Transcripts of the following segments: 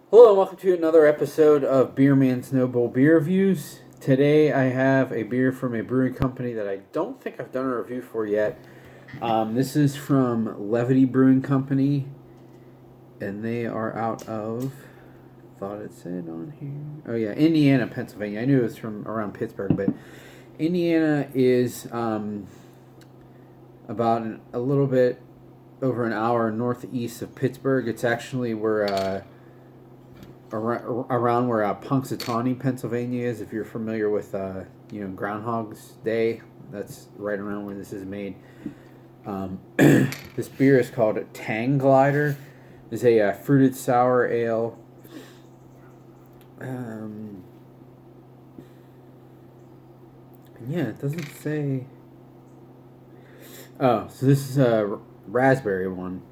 Hello and welcome to another episode of Beer Man's Noble Beer Reviews. Today I have a beer from a brewing company that I don't think I've done a review for yet. This is from Levity Brewing Company, and they are out of, thought it said on here, oh yeah, Indiana, Pennsylvania. I knew it was from around Pittsburgh, but Indiana is about a little bit over an hour northeast of Pittsburgh. It's actually where around where Punxsutawney, Pennsylvania is. If you're familiar with Groundhog's Day, that's right around where this is made. This beer is called Tang Glider. It's a fruited sour ale. Yeah, it doesn't say. Oh, so this is a raspberry one.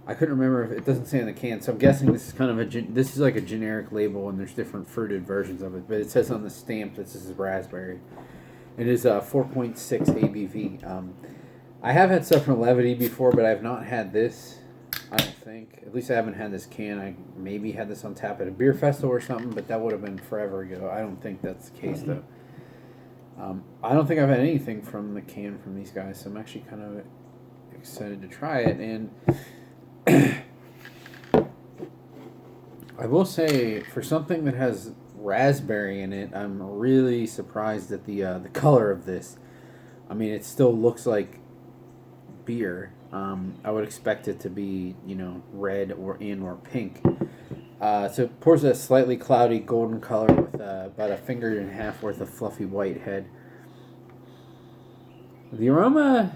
I couldn't remember if it doesn't say on the can, so I'm guessing this is kind of this is like a generic label, and there's different fruited versions of it. But it says on the stamp that this is raspberry. It is 4.6 ABV. I have had stuff from Levity before, but I have not had this. I don't think. At least I haven't had this can. I maybe had this on tap at a beer festival or something, but that would have been forever ago. I don't think that's the case though. I don't think I've had anything from the can from these guys, so I'm actually kind of excited to try it. And I will say, for something that has raspberry in it, I'm really surprised at the color of this. I mean, it still looks like beer. I would expect it to be, red or pink. So it pours a slightly cloudy golden color with about a finger and a half worth of fluffy white head. The aroma,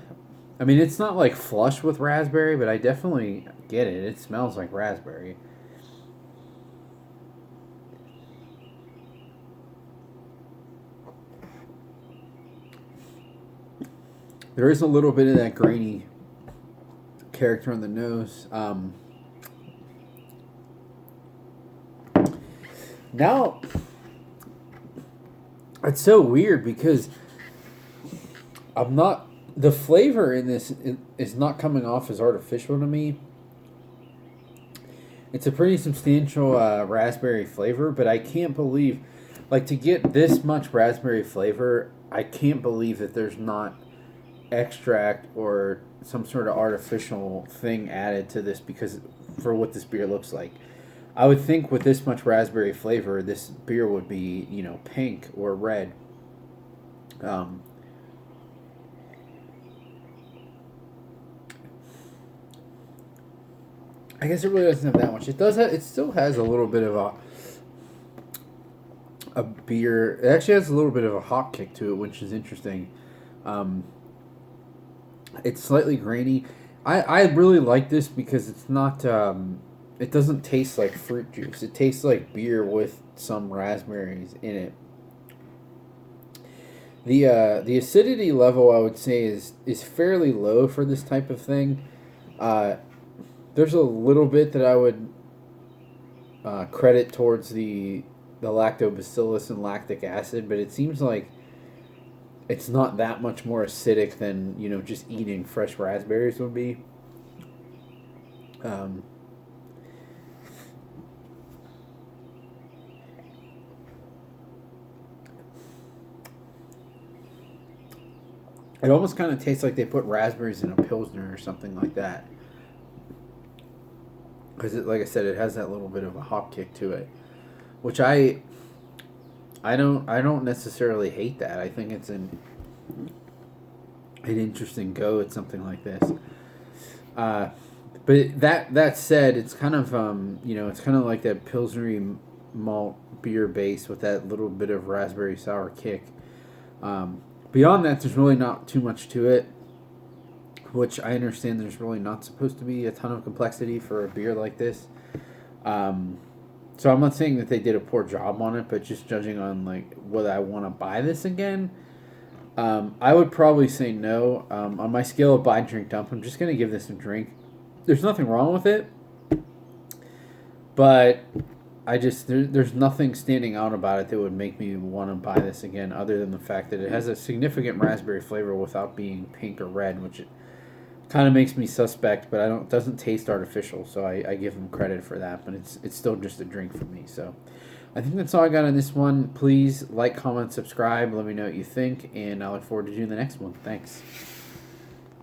I mean, it's not like flush with raspberry, but I definitely get it. It smells like raspberry. There is a little bit of that grainy character on the nose. Now, it's so weird because the flavor in this is not coming off as artificial to me. It's a pretty substantial raspberry flavor, but I can't believe, like, to get this much raspberry flavor, I can't believe that there's not extract or some sort of artificial thing added to this, because for what this beer looks like. I would think with this much raspberry flavor, this beer would be, pink or red. I guess it really doesn't have that much. It does. It still has a little bit of a beer. It actually has a little bit of a hop kick to it, which is interesting. It's slightly grainy. I really like this because it's not. It doesn't taste like fruit juice. It tastes like beer with some raspberries in it. The acidity level, I would say, is fairly low for this type of thing. There's a little bit that I would credit towards the lactobacillus and lactic acid, but it seems like it's not that much more acidic than just eating fresh raspberries would be. It almost kind of tastes like they put raspberries in a pilsner or something like that. Because, like I said, it has that little bit of a hop kick to it, which I don't necessarily hate that. I think it's an interesting go at something like this. But that said, it's kind of it's kind of like that pilsnery malt beer base with that little bit of raspberry sour kick. Beyond that, there's really not too much to it, which I understand there's really not supposed to be a ton of complexity for a beer like this. So I'm not saying that they did a poor job on it, but just judging on like whether I want to buy this again, I would probably say no. On my scale of buy, drink, dump, I'm just going to give this a drink. There's nothing wrong with it, but there's nothing standing out about it that would make me want to buy this again, other than the fact that it has a significant raspberry flavor without being pink or red, which Kind of makes me suspect, but I don't. Doesn't taste artificial, so I give them credit for that. But it's still just a drink for me. So I think that's all I got on this one. Please like, comment, subscribe. Let me know what you think, and I look forward to doing the next one. Thanks.